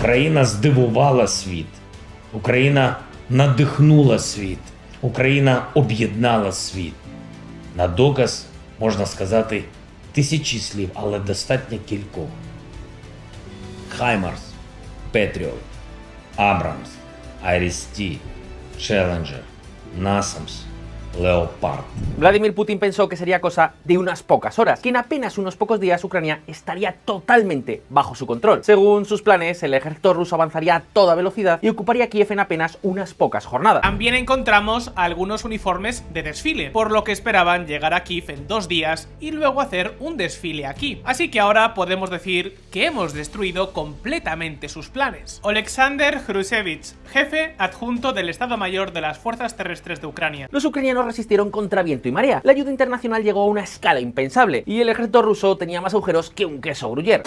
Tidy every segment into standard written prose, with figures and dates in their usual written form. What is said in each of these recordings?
Україна здивувала світ. Україна надихнула світ. Україна об'єднала світ. На доказ можна сказати тисячі слів, але достатньо кількох. Хаймарс, Петріот, Абрамс, Айріс-Ті, Челленджер, Насамс, Leopard. Vladimir Putin pensó que sería cosa de unas pocas horas, que en apenas unos pocos días Ucrania estaría totalmente bajo su control. Según sus planes, el ejército ruso avanzaría a toda velocidad y ocuparía Kiev en apenas unas pocas jornadas. También encontramos algunos uniformes de desfile, por lo que esperaban llegar a Kiev en 2 días y luego hacer un desfile aquí. Así que ahora podemos decir que hemos destruido completamente sus planes. Oleksandr Hrusevich, jefe adjunto del Estado Mayor de las Fuerzas Terrestres de Ucrania. Los ucranianos resistieron contra viento y marea. La ayuda internacional llegó a una escala impensable y el ejército ruso tenía más agujeros que un queso gruyère.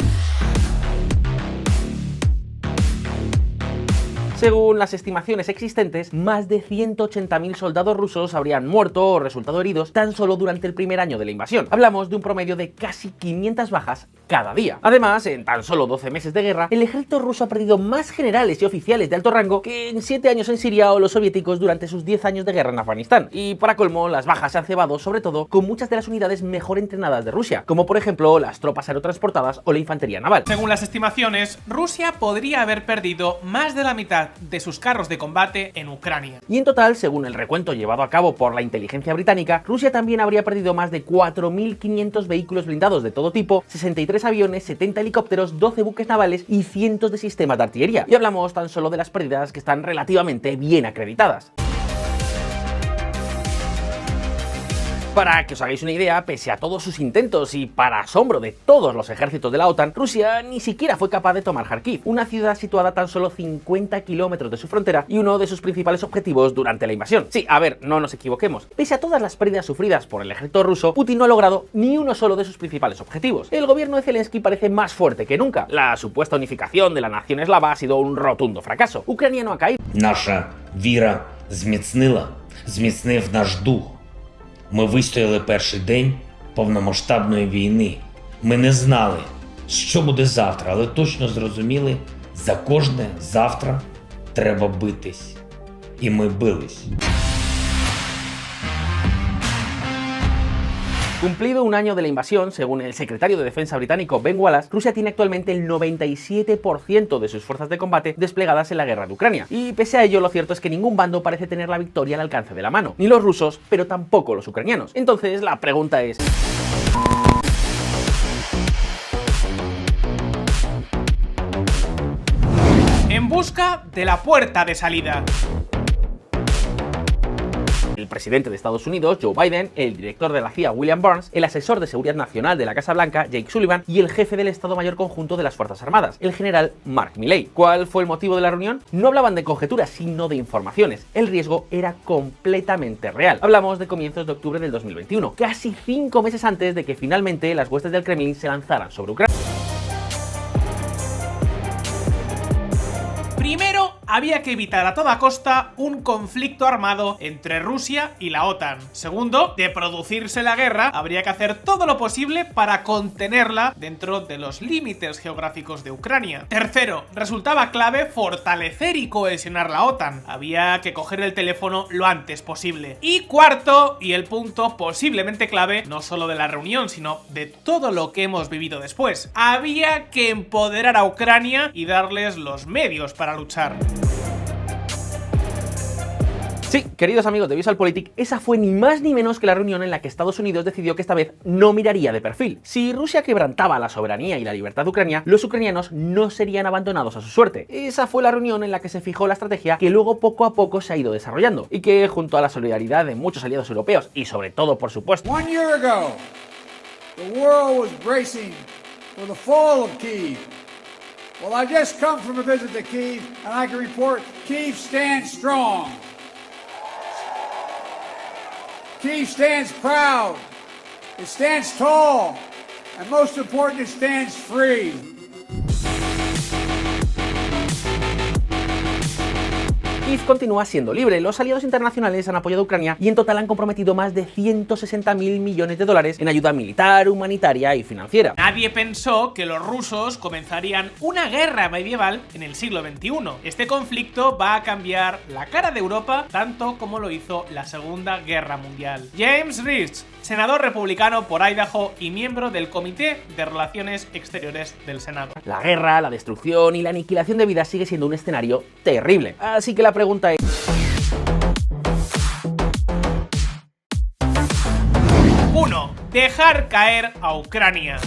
Según las estimaciones existentes, más de 180.000 soldados rusos habrían muerto o resultado heridos tan solo durante el primer año de la invasión. Hablamos de un promedio de casi 500 bajas cada día. Además, en tan solo 12 meses de guerra, el ejército ruso ha perdido más generales y oficiales de alto rango que en 7 años en Siria o los soviéticos durante sus 10 años de guerra en Afganistán. Y para colmo, las bajas se han cebado sobre todo con muchas de las unidades mejor entrenadas de Rusia, como por ejemplo las tropas aerotransportadas o la infantería naval. Según las estimaciones, Rusia podría haber perdido más de la mitad de sus carros de combate en Ucrania. Y en total, según el recuento llevado a cabo por la inteligencia británica, Rusia también habría perdido más de 4.500 vehículos blindados de todo tipo, 63 aviones, 70 helicópteros, 12 buques navales y cientos de sistemas de artillería. Y hablamos tan solo de las pérdidas que están relativamente bien acreditadas. Para que os hagáis una idea, pese a todos sus intentos y para asombro de todos los ejércitos de la OTAN, Rusia ni siquiera fue capaz de tomar Kharkiv, una ciudad situada a tan solo 50 kilómetros de su frontera y uno de sus principales objetivos durante la invasión. Sí, a ver, no nos equivoquemos. Pese a todas las pérdidas sufridas por el ejército ruso, Putin no ha logrado ni uno solo de sus principales objetivos. El gobierno de Zelensky parece más fuerte que nunca. La supuesta unificación de la nación eslava ha sido un rotundo fracaso. Ucrania no ha caído. Наша віра зміцнив наш дух. Ми вистояли перший день повномасштабної війни. Ми не знали, що буде завтра, але точно зрозуміли, за кожне завтра треба битись. І ми бились. Cumplido un año de la invasión, según el secretario de Defensa británico Ben Wallace, Rusia tiene actualmente el 97% de sus fuerzas de combate desplegadas en la guerra de Ucrania. Y pese a ello, lo cierto es que ningún bando parece tener la victoria al alcance de la mano. Ni los rusos, pero tampoco los ucranianos. Entonces, la pregunta es... En busca de la puerta de salida. El presidente de Estados Unidos, Joe Biden, el director de la CIA, William Burns, el asesor de seguridad nacional de la Casa Blanca, Jake Sullivan, y el jefe del Estado Mayor Conjunto de las Fuerzas Armadas, el general Mark Milley. ¿Cuál fue el motivo de la reunión? No hablaban de conjeturas, sino de informaciones. El riesgo era completamente real. Hablamos de comienzos de octubre del 2021, casi 5 meses antes de que finalmente las huestes del Kremlin se lanzaran sobre Ucrania. Primero, había que evitar a toda costa un conflicto armado entre Rusia y la OTAN. Segundo, de producirse la guerra, habría que hacer todo lo posible para contenerla dentro de los límites geográficos de Ucrania. Tercero, resultaba clave fortalecer y cohesionar la OTAN. Había que coger el teléfono lo antes posible. Y cuarto, y el punto posiblemente clave, no solo de la reunión, sino de todo lo que hemos vivido después, había que empoderar a Ucrania y darles los medios para luchar. Sí, queridos amigos de VisualPolitik, esa fue ni más ni menos que la reunión en la que Estados Unidos decidió que esta vez no miraría de perfil. Si Rusia quebrantaba la soberanía y la libertad de Ucrania, los ucranianos no serían abandonados a su suerte. Esa fue la reunión en la que se fijó la estrategia que luego poco a poco se ha ido desarrollando y que, junto a la solidaridad de muchos aliados europeos y sobre todo, por supuesto, 1 year ago, the world was bracing for the fall of Kyiv. Well, I just come from a visit to Kyiv, and I can report Kyiv stands strong. Kyiv stands proud, it stands tall, and most important, it stands free. Kiev continúa siendo libre, los aliados internacionales han apoyado a Ucrania y en total han comprometido más de 160.000 millones de dólares en ayuda militar, humanitaria y financiera. Nadie pensó que los rusos comenzarían una guerra medieval en el siglo XXI. Este conflicto va a cambiar la cara de Europa tanto como lo hizo la Segunda Guerra Mundial. James Rich, senador republicano por Idaho y miembro del Comité de Relaciones Exteriores del Senado. La guerra, la destrucción y la aniquilación de vidas sigue siendo un escenario terrible. Así que la pregunta es... 1. Dejar caer a Ucrania.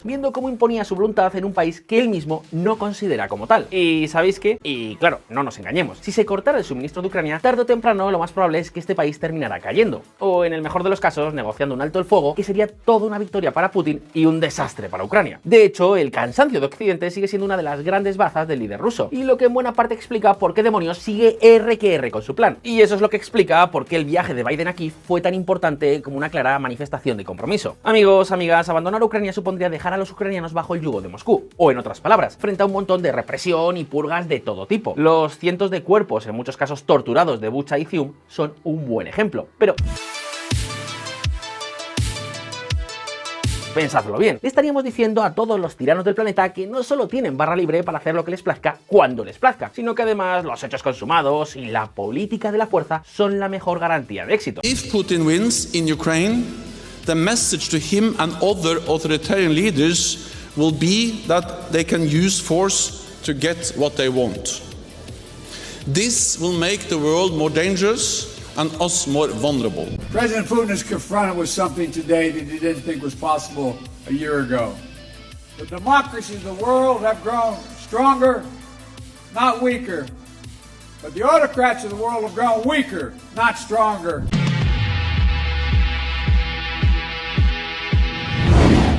Viendo cómo imponía su voluntad en un país que él mismo no considera como tal. ¿Y sabéis qué? Y claro, no nos engañemos. Si se cortara el suministro de Ucrania, tarde o temprano lo más probable es que este país terminara cayendo. O en el mejor de los casos, negociando un alto el fuego, que sería toda una victoria para Putin y un desastre para Ucrania. De hecho, el cansancio de Occidente sigue siendo una de las grandes bazas del líder ruso, y lo que en buena parte explica por qué demonios sigue R que R con su plan. Y eso es lo que explica por qué el viaje de Biden a Kiev fue tan importante como una clara manifestación de compromiso. Amigos, amigas, abandonar Ucrania supondría dejar a los ucranianos bajo el yugo de Moscú, o en otras palabras, frente a un montón de represión y purgas de todo tipo. Los cientos de cuerpos, en muchos casos torturados, de Bucha y Zium son un buen ejemplo, pero... pensadlo bien, le estaríamos diciendo a todos los tiranos del planeta que no solo tienen barra libre para hacer lo que les plazca cuando les plazca, sino que además los hechos consumados y la política de la fuerza son la mejor garantía de éxito. If Putin wins in Ukraine, the message to him and other authoritarian leaders will be that they can use force to get what they want. This will make the world more dangerous and us more vulnerable. President Putin is confronted with something today that he didn't think was possible a year ago. The democracies of the world have grown stronger, not weaker. But the autocrats of the world have grown weaker, not stronger.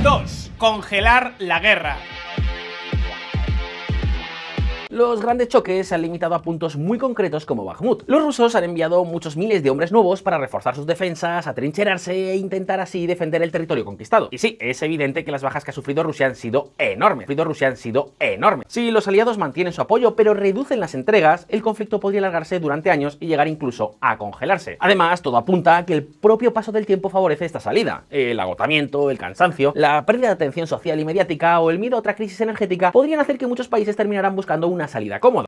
2. Congelar la guerra. Los grandes choques se han limitado a puntos muy concretos como Bakhmut. Los rusos han enviado muchos miles de hombres nuevos para reforzar sus defensas, atrincherarse e intentar así defender el territorio conquistado. Y sí, es evidente que las bajas que ha sufrido Rusia han sido enormes. Si los aliados mantienen su apoyo pero reducen las entregas, el conflicto podría alargarse durante años y llegar incluso a congelarse. Además, todo apunta a que el propio paso del tiempo favorece esta salida. El agotamiento, el cansancio, la pérdida de atención social y mediática o el miedo a otra crisis energética podrían hacer que muchos países terminaran buscando una salida cómoda.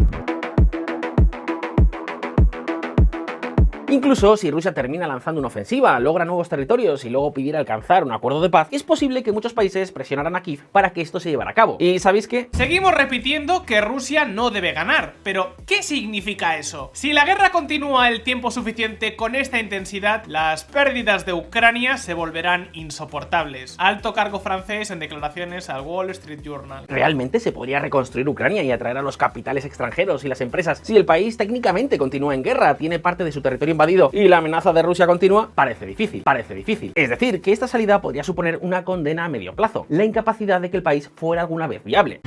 Incluso si Rusia termina lanzando una ofensiva, logra nuevos territorios y luego pidiera alcanzar un acuerdo de paz, es posible que muchos países presionaran a Kiev para que esto se llevara a cabo. ¿Y sabéis qué? Seguimos repitiendo que Rusia no debe ganar, pero ¿qué significa eso? Si la guerra continúa el tiempo suficiente con esta intensidad, las pérdidas de Ucrania se volverán insoportables. Alto cargo francés en declaraciones al Wall Street Journal. ¿Realmente se podría reconstruir Ucrania y atraer a los capitales extranjeros y las empresas si el país técnicamente continúa en guerra, tiene parte de su territorio invadido y la amenaza de Rusia continúa? Parece difícil. Es decir, que esta salida podría suponer una condena a medio plazo, la incapacidad de que el país fuera alguna vez viable.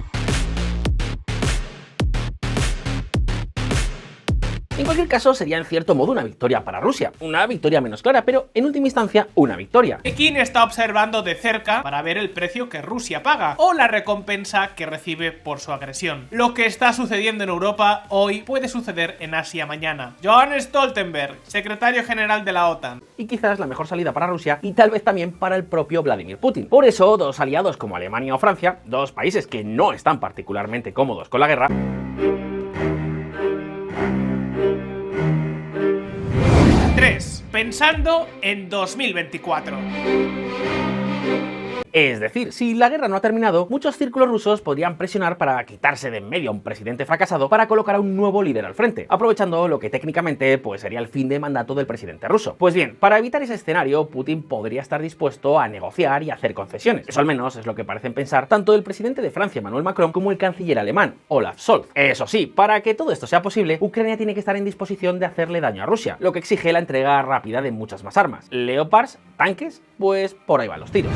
En cualquier caso, sería en cierto modo una victoria para Rusia. Una victoria menos clara, pero en última instancia, una victoria. Pekín está observando de cerca para ver el precio que Rusia paga o la recompensa que recibe por su agresión. Lo que está sucediendo en Europa hoy puede suceder en Asia mañana. Jens Stoltenberg, secretario general de la OTAN. Y quizás la mejor salida para Rusia y tal vez también para el propio Vladimir Putin. Por eso, dos aliados como Alemania o Francia, dos países que no están particularmente cómodos con la guerra, pensando en 2024. Es decir, si la guerra no ha terminado, muchos círculos rusos podrían presionar para quitarse de en medio a un presidente fracasado para colocar a un nuevo líder al frente, aprovechando lo que técnicamente pues sería el fin de mandato del presidente ruso. Pues bien, para evitar ese escenario, Putin podría estar dispuesto a negociar y hacer concesiones. Eso al menos es lo que parecen pensar tanto el presidente de Francia, Emmanuel Macron, como el canciller alemán, Olaf Scholz. Eso sí, para que todo esto sea posible, Ucrania tiene que estar en disposición de hacerle daño a Rusia, lo que exige la entrega rápida de muchas más armas. Leopards, tanques, pues por ahí van los tiros.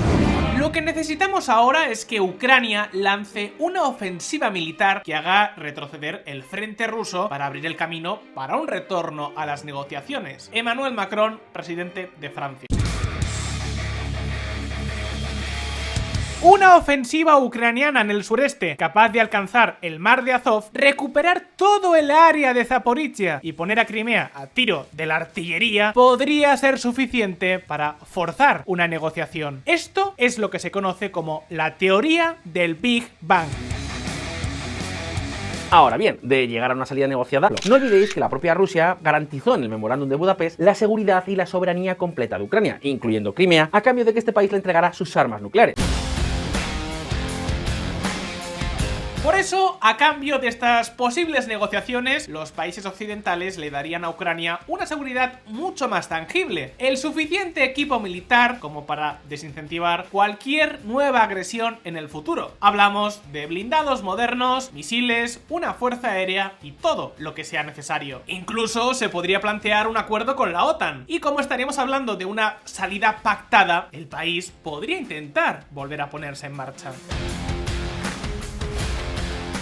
Lo que necesitamos ahora es que Ucrania lance una ofensiva militar que haga retroceder el frente ruso para abrir el camino para un retorno a las negociaciones. Emmanuel Macron, presidente de Francia. una ofensiva ucraniana en el sureste capaz de alcanzar el mar de Azov, recuperar todo el área de Zaporizhia y poner a Crimea a tiro de la artillería podría ser suficiente para forzar una negociación. Esto es lo que se conoce como la teoría del Big Bang. Ahora bien, de llegar a una salida negociada, no olvidéis que la propia Rusia garantizó en el memorándum de Budapest la seguridad y la soberanía completa de Ucrania, incluyendo Crimea, a cambio de que este país le entregara sus armas nucleares. Por eso, a cambio de estas posibles negociaciones, los países occidentales le darían a Ucrania una seguridad mucho más tangible, el suficiente equipo militar como para desincentivar cualquier nueva agresión en el futuro. Hablamos de blindados modernos, misiles, una fuerza aérea y todo lo que sea necesario. Incluso se podría plantear un acuerdo con la OTAN, y como estaríamos hablando de una salida pactada, el país podría intentar volver a ponerse en marcha.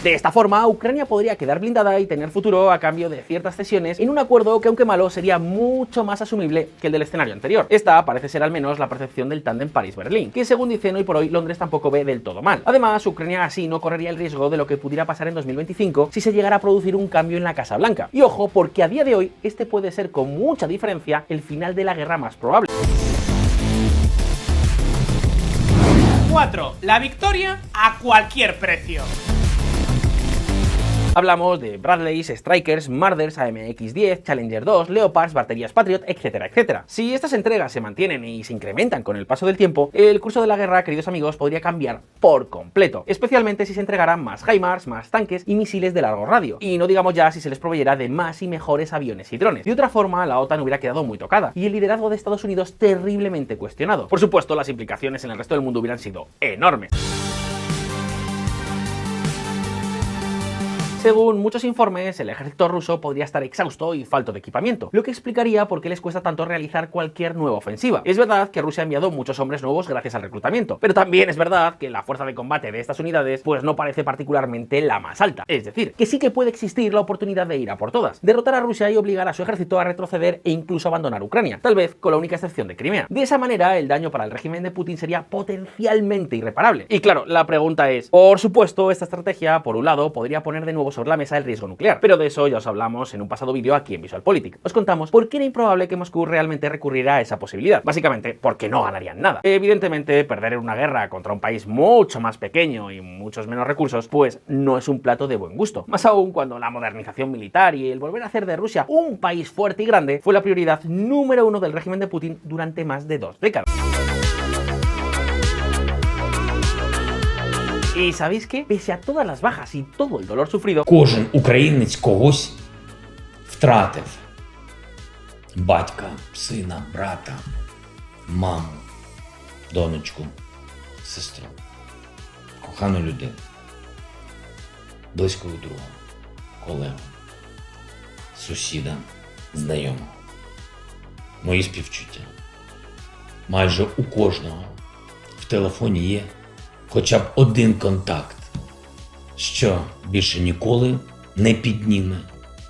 De esta forma, Ucrania podría quedar blindada y tener futuro a cambio de ciertas cesiones en un acuerdo que, aunque malo, sería mucho más asumible que el del escenario anterior. Esta parece ser al menos la percepción del tándem París-Berlín, que según dicen hoy por hoy Londres tampoco ve del todo mal. Además, Ucrania así no correría el riesgo de lo que pudiera pasar en 2025 si se llegara a producir un cambio en la Casa Blanca. Y ojo, porque a día de hoy este puede ser con mucha diferencia el final de la guerra más probable. 4. La victoria a cualquier precio. Hablamos de Bradleys, Strikers, Marders, AMX-10, Challenger 2, Leopards, baterías Patriot, etcétera, etcétera. Si estas entregas se mantienen y se incrementan con el paso del tiempo, el curso de la guerra, queridos amigos, podría cambiar por completo, especialmente si se entregaran más HIMARS, más tanques y misiles de largo radio, y no digamos ya si se les proveyera de más y mejores aviones y drones. De otra forma, la OTAN hubiera quedado muy tocada, y el liderazgo de Estados Unidos terriblemente cuestionado. Por supuesto, las implicaciones en el resto del mundo hubieran sido enormes. Según muchos informes, el ejército ruso podría estar exhausto y falto de equipamiento, lo que explicaría por qué les cuesta tanto realizar cualquier nueva ofensiva. Es verdad que Rusia ha enviado muchos hombres nuevos gracias al reclutamiento, pero también es verdad que la fuerza de combate de estas unidades pues no parece particularmente la más alta. Es decir, que sí que puede existir la oportunidad de ir a por todas, derrotar a Rusia y obligar a su ejército a retroceder e incluso abandonar Ucrania, tal vez con la única excepción de Crimea. De esa manera, el daño para el régimen de Putin sería potencialmente irreparable. Y claro, la pregunta es, por supuesto, esta estrategia, por un lado, podría poner de nuevo sobre la mesa el riesgo nuclear, pero de eso ya os hablamos en un pasado vídeo aquí en VisualPolitik. Os contamos por qué era improbable que Moscú realmente recurriera a esa posibilidad, básicamente porque no ganarían nada. Evidentemente, perder en una guerra contra un país mucho más pequeño y muchos menos recursos, pues no es un plato de buen gusto, más aún cuando la modernización militar y el volver a hacer de Rusia un país fuerte y grande fue la prioridad número 1 del régimen de Putin durante más de 2 décadas. ¿Y sabéis qué? Pese a todas las bajas y todo el dolor sufrido, Кожен українець когось втратив. Батька, сина, брата, маму, донечку, сестру, кохану людину, близького друга, колегу, сусіда, знайомого. Мої співчуття. Майже у кожного в телефоні є хоча б один контакт, що більше ніколи не підніме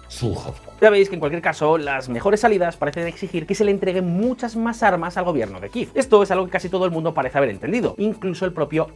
слухавку. ya veis que en cualquier caso las mejores salidas parecen exigir que se le entreguen muchas más armas al gobierno de Kiev. Esto es algo que casi todo el mundo parece haber entendido, incluso el propio